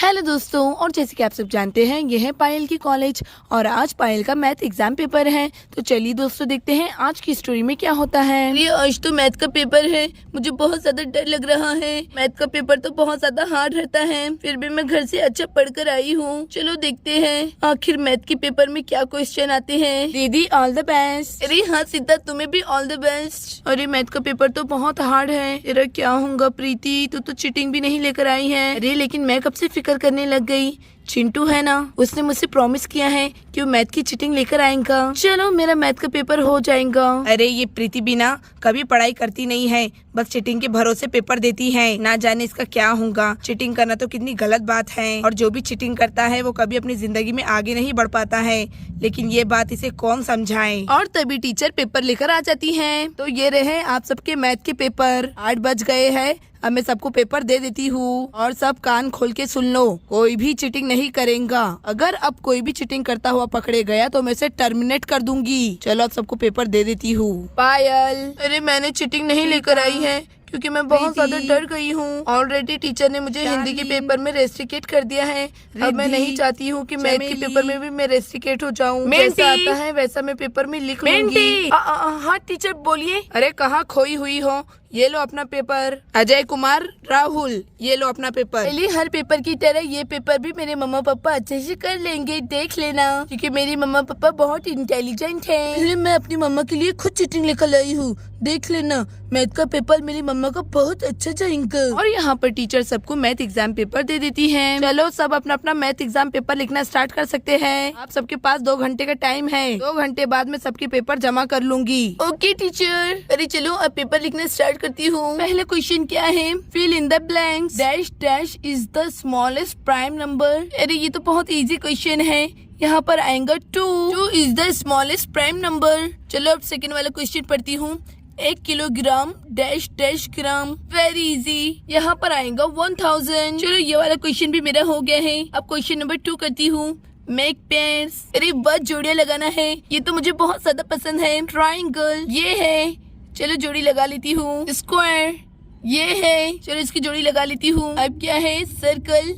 Hello दोस्तों, और जैसे कि आप सब जानते हैं ये है पायल की कॉलेज और आज पायल का मैथ एग्जाम पेपर है। तो चलिए दोस्तों देखते हैं आज की स्टोरी में क्या होता है। ये आज तो मैथ का पेपर है, मुझे बहुत ज्यादा डर लग रहा है। मैथ का पेपर तो बहुत ज्यादा हार्ड रहता है, फिर भी मैं घर से अच्छा पढ़कर आई हूँ। चलो देखते हैं आखिर मैथ के पेपर में क्या क्वेश्चन आते हैं। दीदी ऑल द बेस्ट। अरे हाँ सीता, तुम्हें भी ऑल द बेस्ट। अरे मैथ का पेपर तो बहुत हार्ड है, तेरा क्या होगा प्रीति, तू तो चीटिंग भी नहीं लेकर आई है। अरे लेकिन मैं कब से फिक्र करने लग गई। चिंटू है ना, उसने मुझसे प्रॉमिस किया है कि वो मैथ की चीटिंग लेकर आएगा। चलो मेरा मैथ का पेपर हो जाएगा। अरे ये प्रीति बिना कभी पढ़ाई करती नहीं है, बस चीटिंग के भरोसे पेपर देती है। ना जाने इसका क्या होगा। चीटिंग करना तो कितनी गलत बात है, और जो भी चीटिंग करता है वो कभी अपनी जिंदगी में आगे नहीं बढ़ पाता है। लेकिन ये बात इसे कौन समझाए। और तभी टीचर पेपर लेकर आ जाती है। तो ये रहे आप सबके मैथ के पेपर। 8 बज गए हैं, अब मैं सबको पेपर दे देती हूँ और सब कान खोल के सुन लो। कोई भी चीटिंग नहीं करेगा। अगर अब कोई भी चीटिंग करता हुआ पकड़े गया तो मैं इसे टर्मिनेट कर दूंगी। चलो अब सबको पेपर दे देती हूँ। पायल, अरे मैंने चीटिंग नहीं लेकर आई है क्योंकि मैं बहुत ज्यादा डर गई हूँ। ऑलरेडी टीचर ने मुझे हिंदी के पेपर में रेस्ट्रिकेट कर दिया है। अब मैं नहीं चाहती हूँ कि मैथ के पेपर में भी मैं रेस्ट्रिकेट हो जाऊँ। जैसा आता है वैसा मैं पेपर में लिख लूंगी। हाँ टीचर बोलिए। अरे कहाँ खोई हुई हो, ये लो अपना पेपर। अजय कुमार राहुल, ये लो अपना पेपर। पहले हर पेपर की तरह ये पेपर भी मेरे मम्मा पापा अच्छे से कर लेंगे, देख लेना, क्योंकि मेरी मम्मा पापा बहुत इंटेलिजेंट हैं। पहले मैं अपनी मम्मा के लिए खुद चीटिंग लेकर लाई हूँ, देख लेना मैथ का पेपर मेरी मम्मा का बहुत अच्छा जाएगा। और यहाँ पर टीचर सबको मैथ एग्जाम पेपर दे देती है। चलो सब अपना अपना मैथ एग्जाम पेपर लिखना स्टार्ट कर सकते हैं। आप सबके पास 2 घंटे का टाइम है। 2 घंटे बाद मैं सबके पेपर जमा कर लूंगी। Okay teacher. अरे चलो अब पेपर लिखना स्टार्ट करती हूँ। पहला क्वेश्चन क्या है, fill in the blanks. Dash dash is the smallest prime number. अरे ये तो बहुत इजी क्वेश्चन है। यहाँ पर आएगा 2 is the smallest prime number. चलो अब सेकंड वाला क्वेश्चन पढ़ती हूँ। 1 kilogram dash dash gram. Very easy. यहाँ पर आएगा 1000। चलो ये वाला क्वेश्चन भी मेरा हो गया है। अब क्वेश्चन नंबर 2 करती हूँ। Make pairs. अरे बस जोड़ियां लगाना है, ये तो मुझे बहुत ज्यादा पसंद है। ट्राइंगल ये है, चलो जोड़ी लगा लेती हूँ। स्क्वायर ये है, चलो इसकी जोड़ी लगा लेती हूँ। अब क्या है, सर्कल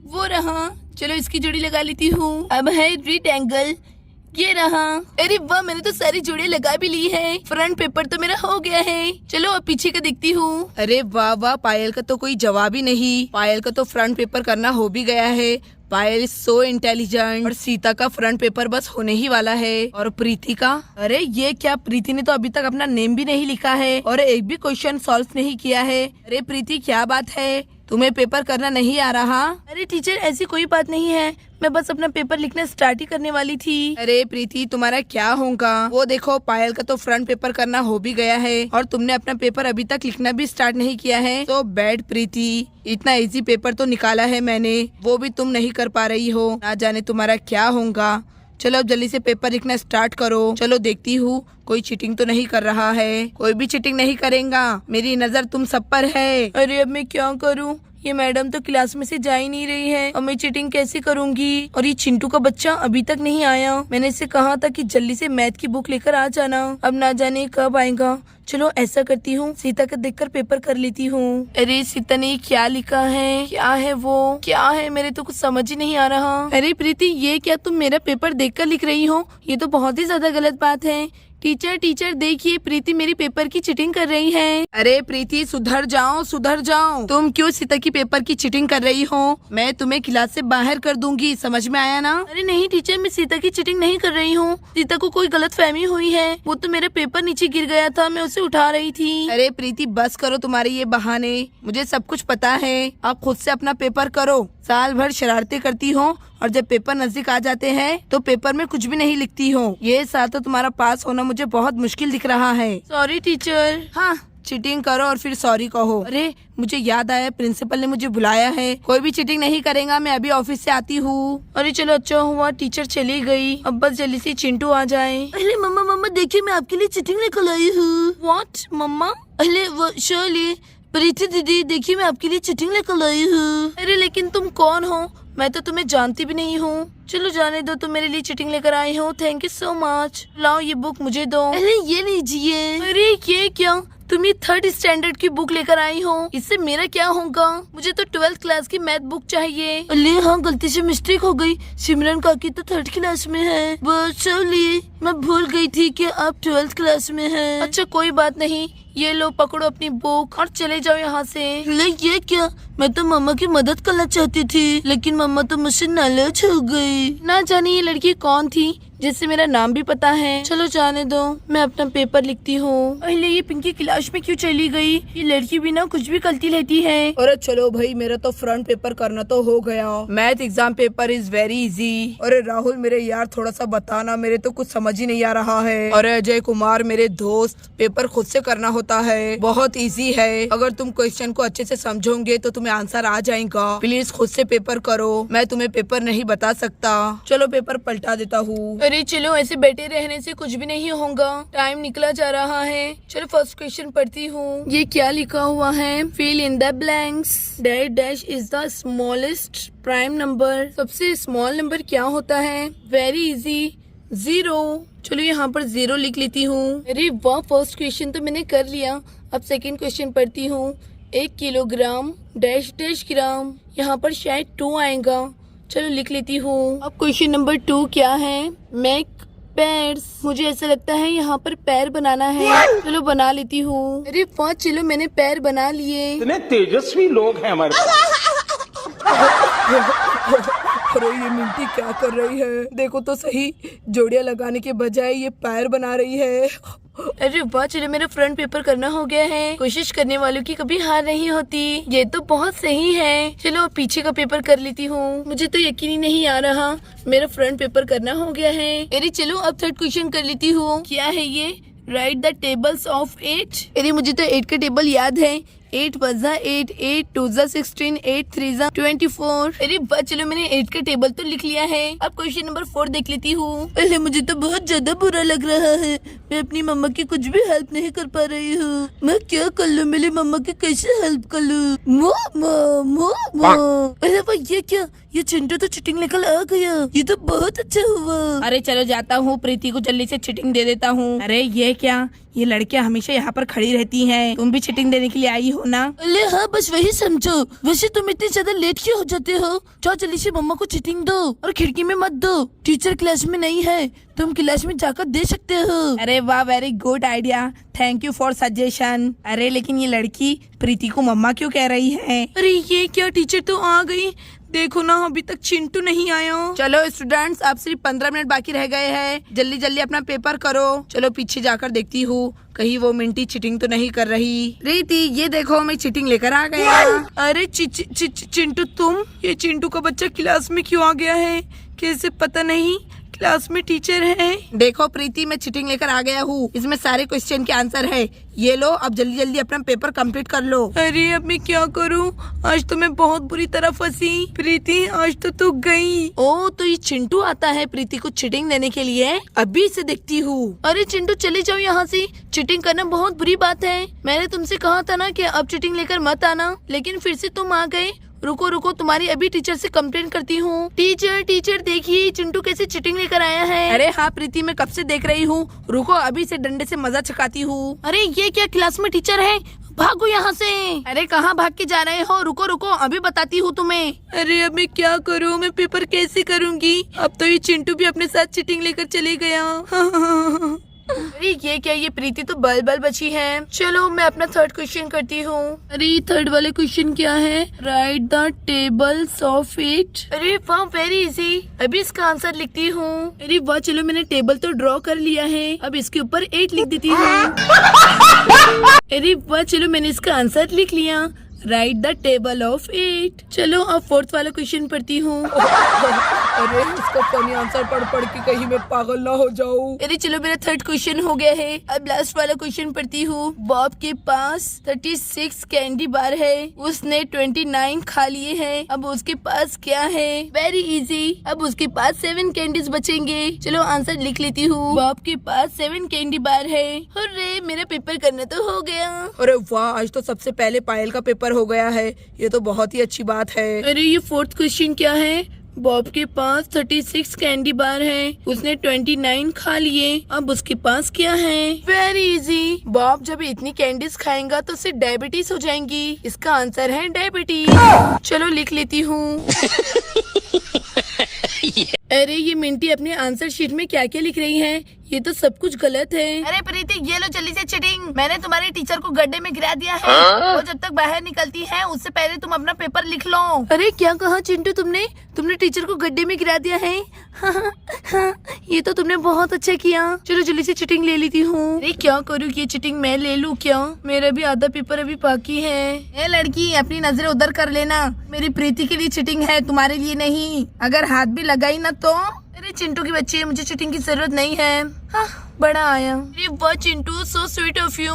वो रहा, चलो इसकी जोड़ी लगा लेती हूँ। अब है रेक्टेंगल, ये रहा। अरे वाह, मैंने तो सारी जोड़ियां लगा भी ली है। फ्रंट पेपर तो मेरा हो गया है। चलो अब पीछे का देखती हूँ। अरे वाह वाह, पायल का तो कोई जवाब ही नहीं। पायल का तो फ्रंट पेपर करना हो भी गया है। पायल सो इंटेलिजेंट। और सीता का फ्रंट पेपर बस होने ही वाला है। और प्रीति का, अरे ये क्या, प्रीति ने तो अभी तक अपना नेम भी नहीं लिखा है और एक भी क्वेश्चन सॉल्व नहीं किया है। अरे प्रीति क्या बात है, तुम्हें पेपर करना नहीं आ रहा? अरे टीचर ऐसी कोई बात नहीं है, मैं बस अपना पेपर लिखना स्टार्ट ही करने वाली थी। अरे प्रीति तुम्हारा क्या होगा। वो देखो पायल का तो फ्रंट पेपर करना हो भी गया है और तुमने अपना पेपर अभी तक लिखना भी स्टार्ट नहीं किया है। तो बैड प्रीति, इतना इजी पेपर तो निकाला है मैंने, वो भी तुम नहीं कर पा रही हो। ना जाने तुम्हारा क्या होगा। चलो अब जल्दी से पेपर लिखना स्टार्ट करो। चलो देखती हूँ कोई चीटिंग तो नहीं कर रहा है। कोई भी चीटिंग नहीं करेगा, मेरी नजर तुम सब पर है। अरे अब मैं क्या करूँ, ये मैडम तो क्लास में से जा ही नहीं रही है। अब मैं चीटिंग कैसे करूंगी। और ये चिंटू का बच्चा अभी तक नहीं आया। मैंने इसे कहा था कि जल्दी से मैथ की बुक लेकर आ जाना, अब ना जाने कब आएगा। चलो ऐसा करती हूँ, सीता का देखकर पेपर कर लेती हूँ। अरे सीता ने क्या लिखा है, क्या है वो, क्या है, मेरे तो कुछ समझ ही नहीं आ रहा। अरे प्रीति, ये क्या तुम मेरा पेपर देखकर लिख रही हो, ये तो बहुत ही ज्यादा गलत बात है। टीचर टीचर देखिए, प्रीति मेरी पेपर की चीटिंग कर रही है। अरे प्रीति सुधर जाओ सुधर जाओ। तुम क्यों सीता की पेपर की चीटिंग कर रही हो? मैं तुम्हें क्लास से बाहर कर दूंगी, समझ में आया ना? अरे नहीं टीचर, मैं सीता की चीटिंग नहीं कर रही हूँ। सीता को कोई गलत फहमी हुई है, वो तो मेरा पेपर नीचे गिर गया था, मैं उसे उठा रही थी। अरे प्रीति बस करो तुम्हारे ये बहाने, मुझे सब कुछ पता है। आप खुद से अपना पेपर करो। साल भर शरारतें करती हो और जब पेपर नजदीक आ जाते हैं तो पेपर में कुछ भी नहीं लिखती हो। ये साल तो तुम्हारा पास होना मुझे बहुत मुश्किल दिख रहा है। Sorry teacher. हाँ, चीटिंग करो और फिर सॉरी कहो। अरे मुझे याद आया, प्रिंसिपल ने मुझे बुलाया है। कोई भी चीटिंग नहीं करेगा, मैं अभी ऑफिस से आती हूँ। अरे चलो अच्छा हुआ टीचर चली गई, अब बस जल्दी से चिंटू आ जाए। अरे मम्मा मम्मा देखिए, मैं आपके लिए चीटिंग लेकर आई हूँ। व्हाट मम्मा? अरे वो शर्ली, प्रीति दीदी देखिए, मैं आपके लिए चीटिंग लेकर लाई हूँ। अरे लेकिन तुम कौन हो, मैं तो तुम्हें जानती भी नहीं हूँ। चलो जाने दो, तुम मेरे लिए चीटिंग लेकर आए हो, थैंक यू सो मच। लाओ ये बुक मुझे दो। अरे ये लीजिए। अरे ये क्या, तुम ये 3rd स्टैंडर्ड की बुक लेकर आई हो, इससे मेरा क्या होगा? मुझे तो 12th क्लास की मैथ बुक चाहिए। अरे हाँ, गलती से मिस्टेक हो गई। सिमरन काकी तो 3rd क्लास में है। बस चलिए, मैं भूल गई थी कि आप 12th क्लास में हैं। अच्छा कोई बात नहीं, ये लो पकड़ो अपनी बुक और चले जाओ यहाँ से। ये क्या? मैं तो मम्मा की मदद करना चाहती थी, लेकिन मम्मा तो मुझसे नाराज हो गई। ना जाने ये लड़की कौन थी जिससे मेरा नाम भी पता है। चलो जाने दो, मैं अपना पेपर लिखती हूँ। पहले ये पिंकी क्लास में क्यों चली गई? ये लड़की भी ना कुछ भी करती रहती है। अरे चलो भाई, मेरा तो फ्रंट पेपर करना तो हो गया। Math exam paper is very easy. अरे राहुल मेरे यार, थोड़ा सा बताना, मेरे तो कुछ समझ ही नहीं आ रहा है। अरे अजय कुमार मेरे दोस्त, पेपर खुद से करना होता है, बहुत इजी है। अगर तुम क्वेश्चन को अच्छे से समझोगे तो तुम्हें आंसर आ जाएगा। प्लीज खुद से पेपर करो, मैं तुम्हें पेपर नहीं बता सकता। चलो पेपर पलटा देता हूँ। अरे चलो, ऐसे बैठे रहने से कुछ भी नहीं होगा, टाइम निकला जा रहा है। चलो फर्स्ट क्वेश्चन पढ़ती हूँ। ये क्या लिखा हुआ है? Fill in the blanks. Dash dash is the smallest prime number. सबसे स्मॉल नंबर क्या होता है? Very easy, 0। चलो यहाँ पर 0 लिख लेती हूँ। अरे वाह, फर्स्ट क्वेश्चन तो मैंने कर लिया। अब सेकंड क्वेश्चन पढ़ती हूँ। 1 किलोग्राम डैश डैश ग्राम, यहाँ पर शायद 2 आएगा। चलो लिख लेती हूँ। अब क्वेश्चन नंबर 2 क्या है? Make pairs. मुझे ऐसा लगता है यहाँ पर पैर बनाना है। चलो बना लेती हूँ। अरे वाह, चलो मैंने पैर बना लिए। इतने तेजस्वी लोग हैं हमारे अरे ये मिंटी क्या कर रही है? देखो तो सही, जोड़ियां लगाने के बजाय ये पैर बना रही है। अरे वाह, चलो मेरा फ्रंट पेपर करना हो गया है। कोशिश करने वालों की कभी हार नहीं होती। ये तो बहुत सही है। चलो पीछे का पेपर कर लेती हूँ। मुझे तो यकीन ही नहीं आ रहा, मेरा फ्रंट पेपर करना हो गया है। अरे चलो अब 3rd क्वेश्चन कर लेती हूँ। क्या है ये? Right the tables of 8। अरे मुझे तो 8 का टेबल याद है। 8 + 8, 8 2 16, 8 3 24। अरे वाह, चलो मैंने 8 का टेबल तो लिख लिया है। अब क्वेश्चन नंबर 4 देख लेती हूँ। अरे मुझे तो बहुत ज्यादा बुरा लग रहा है, मैं अपनी मम्मा की कुछ भी हेल्प नहीं कर पा रही हूँ। मैं क्या कर लूँ? मेरी मम्मा की कैसे हेल्प कर लूँ? अरे वाह, ये क्या? ये चिंटू तो चिटिंग लेकर आ गया। ये तो बहुत अच्छा हुआ। अरे चलो जाता हूँ, प्रीति को जल्दी से चिटिंग दे देता हूँ। अरे ये क्या? ये लड़कियां हमेशा यहाँ पर खड़ी रहती हैं। तुम भी चिटिंग देने के लिए आई हो ना? अरे हाँ, बस वही समझो। वैसे तुम इतनी ज्यादा लेट क्यों हो जाते हो? जाओ जल्दी से मम्मा को चिटिंग दो और खिड़की में मत दो। टीचर क्लास में नहीं है, तुम क्लास में जाकर दे सकते हो। अरे वाह, very good idea, thank you for suggestion. अरे लेकिन ये लड़की प्रीति को मम्मा क्यों कह रही है? अरे ये क्या, टीचर तो आ गई। देखो ना, अभी तक चिंटू नहीं आया। चलो स्टूडेंट्स, अब सिर्फ 15 मिनट बाकी रह गए हैं। जल्दी जल्दी अपना पेपर करो। चलो पीछे जाकर देखती हूँ, कहीं वो मिंटी चिटिंग तो नहीं कर रही। प्रीति ये देखो, मैं चिटिंग लेकर आ गया। अरे चिंटू तुम? ये चिंटू का बच्चा क्लास में क्यों आ गया है? कैसे पता नहीं, क्लास में टीचर है। देखो प्रीति, मैं चिटिंग लेकर आ गया हूँ, इसमें सारे क्वेश्चन के आंसर है। ये लो, अब जल्दी जल्दी अपना पेपर कंप्लीट कर लो। अरे अब मैं क्या करूँ? आज तो मैं बहुत बुरी तरह फंसी। प्रीति आज तो तू गई। ओ, तो ये चिंटू आता है प्रीति को चिटिंग देने के लिए? अभी से देखती हूँ। अरे चिंटू चले जाओ यहाँ से, चिटिंग करना बहुत बुरी बात है। मैंने तुमसे कहा था ना कि अब चिटिंग लेकर मत आना, लेकिन फिर से तुम आ गए। रुको रुको, तुम्हारी अभी टीचर से कंप्लेंट करती हूँ। टीचर देखिए, चिंटू कैसे चिटिंग लेकर आया है। अरे हाँ प्रीति, मैं कब से देख रही हूँ। रुको, अभी से डंडे से मजा चकाती हूँ। अरे ये क्या, क्लास में टीचर है? भागो यहाँ से। अरे कहाँ भाग के जा रहे हो? रुको रुको, अभी बताती हूँ तुम्हें। अरे अब मैं क्या करूँ? मैं पेपर कैसे करूँगी? अब तो ये चिंटू भी अपने साथ चिटिंग लेकर चले गया। अरे ये क्या, ये प्रीति तो बल बची है। चलो मैं अपना 3rd क्वेश्चन करती हूँ। अरे 3rd वाले क्वेश्चन क्या है? Right the tables of 8। अरे वाह, वेरी इजी। अभी इसका आंसर लिखती हूँ। अरे वाह, चलो मैंने टेबल तो ड्रॉ कर लिया है। अब इसके ऊपर 8 लिख देती हूँ। अरे वाह, चलो मैंने इसका आंसर लिख लिया। Right the table of 8। चलो अब 4th वाला क्वेश्चन पढ़ती हूँ। अरे इसका फनी आंसर पढ़ के कहीं मैं पागल ना हो जाऊँ। अरे चलो मेरा 3rd क्वेश्चन हो गया है। अब लास्ट वाला क्वेश्चन पढ़ती हूँ। बॉब के पास 36 कैंडी बार है, उसने 29 खा लिए हैं। अब उसके पास क्या है? Very easy. अब उसके पास 7 कैंडीज बचेंगे। चलो आंसर लिख लेती हूँ। बॉब के पास 7 कैंडी बार है। अरे मेरा पेपर करना तो हो गया। अरे वाह, आज तो सबसे पहले पायल का पेपर हो गया है। ये तो बहुत ही अच्छी बात है। अरे ये 4th क्वेश्चन क्या है? बॉब के पास 36 कैंडी बार है, उसने 29 खा लिए, अब उसके पास क्या है? Very easy. बॉब जब इतनी कैंडीज खाएगा तो उसे डायबिटीज हो जाएंगी। इसका आंसर है डायबिटीज। चलो लिख लेती हूँ। अरे ये मिंटी अपने आंसर शीट में क्या क्या लिख रही है? ये तो सब कुछ गलत है। अरे प्रीति, ये लो जल्दी से चिटिंग। मैंने तुम्हारे टीचर को गड्ढे में गिरा दिया है। वो जब तक बाहर निकलती है उससे पहले तुम अपना पेपर लिख लो। अरे क्या कहा चिंटू तुमने? तुमने टीचर को गड्ढे में गिरा दिया है? ये तो तुमने बहुत अच्छा किया। चलो जल्दी से चिटिंग ले लेती हूँ। अरे क्या करूँ, ये चिटिंग मैं ले लूँ क्या? मेरा भी आधा पेपर अभी बाकी है। ए लड़की, अपनी नजरें उधर कर लेना। मेरी प्रीति के लिए चिटिंग है, तुम्हारे लिए नहीं। अगर हाथ भी लगाई ना तो। अरे चिंटू की बच्ची है, मुझे चिटिंग की जरूरत नहीं है। बड़ा आया। अरे वाह Chintu, so sweet of you.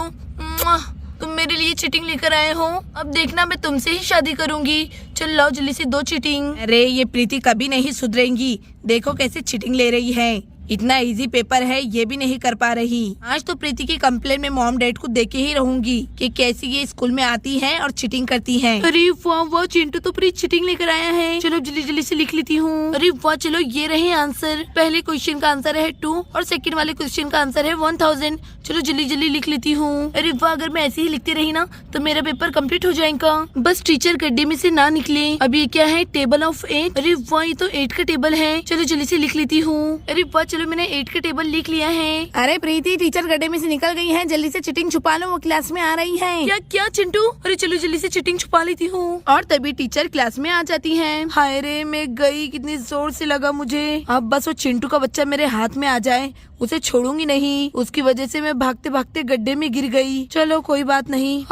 तुम मेरे लिए चिटिंग लेकर आए हो। अब देखना मैं तुमसे ही शादी करूंगी। चल लाओ जल्दी से 2 चिटिंग। अरे ये प्रीति कभी नहीं सुधरेंगी। देखो कैसे चिटिंग ले रही है। इतना इजी पेपर है, ये भी नहीं कर पा रही। आज तो प्रीति की कंप्लेन में मॉम डैड को देके ही रहूंगी कि कैसी ये स्कूल में आती है और चिटिंग करती है। अरे वाह वाह, चिंटू तो पूरी चिटिंग लेकर आया है। चलो जल्दी जल्दी से लिख लेती हूँ। अरे वाह, चलो ये रहे आंसर। पहले क्वेश्चन का आंसर है 2 और सेकंड वाले क्वेश्चन का आंसर है 1000। चलो जल्दी जल्दी लिख लेती हूँ। अरे वाह, अगर मैं ऐसे ही लिखती रही ना तो मेरा पेपर कंप्लीट हो जाएगा। बस टीचर गड्ढे में से ना निकले। अब ये क्या है? Table of 8। अरे वाह, ये तो 8 का टेबल है। चलो जल्दी से लिख लेती हूँ। अरे वाह, चलो मैंने 8 का टेबल लिख लिया है। अरे प्रीति, टीचर गड्ढे में से निकल गई है, जल्दी से चिटिंग छुपा लो, वो क्लास में आ रही है। क्या क्या चिंटू? अरे चलो जल्दी से चिटिंग छुपा लेती हूँ। और तभी टीचर क्लास में आ जाती है। हाय रे, मैं गई, कितनी जोर से लगा मुझे। अब बस वो चिंटू का बच्चा मेरे हाथ में आ जाए, उसे छोड़ूंगी नहीं। उसकी वजह से मैं भागते भागते गड्ढे में गिर गई। चलो कोई बात नहीं।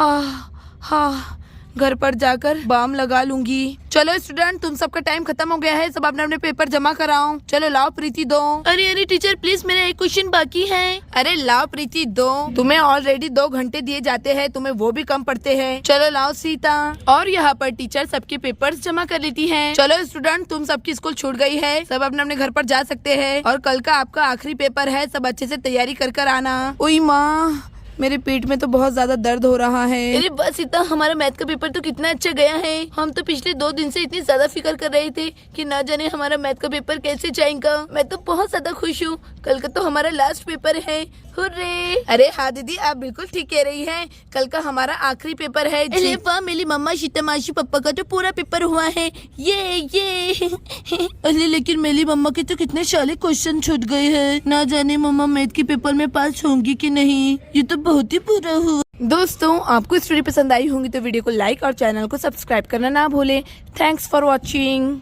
घर पर जाकर बाम लगा लूंगी। चलो स्टूडेंट, तुम सबका टाइम खत्म हो गया है, सब अपने अपने पेपर जमा कराओ। चलो लाओ प्रीति दो। अरे अरे टीचर प्लीज, मेरा एक क्वेश्चन बाकी है। अरे लाओ प्रीति दो। तुम्हें ऑलरेडी 2 घंटे दिए जाते हैं, तुम्हें वो भी कम पड़ते हैं। चलो लाओ सीता। और यहाँ पर टीचर सबके पेपर्स जमा कर लेती है। चलो स्टूडेंट, तुम सबकी स्कूल छूट गई है, सब अपने अपने घर पर जा सकते हैं। और कल का आपका आखिरी पेपर है, सब अच्छे से तैयारी कर आना। ओई माँ, मेरे पेट में तो बहुत ज्यादा दर्द हो रहा है। अरे बस इतना, हमारा मैथ का पेपर तो कितना अच्छा गया है। हम तो पिछले 2 दिन से इतनी ज्यादा फिक्र कर रहे थे कि ना जाने हमारा मैथ का पेपर कैसे जाएगा। मैं तो बहुत ज्यादा खुश हूँ। कल का तो हमारा लास्ट पेपर है। हुर्रे। अरे हाँ दीदी, आप बिल्कुल ठीक कह रही हैं। कल का हमारा आखिरी पेपर है। अरे वाह, मेरी मम्मा शीता मासी पापा का तो पूरा पेपर हुआ है। ये अरे लेकिन मेरी मम्मा के तो कितने सारे क्वेश्चन छूट गए हैं। ना जाने मम्मा मैथ के पेपर में पास होंगी कि नहीं। ये तो बहुत ही बुरा हुआ। दोस्तों, आपको स्टोरी पसंद आई होंगी तो वीडियो को लाइक और चैनल को सब्सक्राइब करना ना भूलें। Thanks for watching.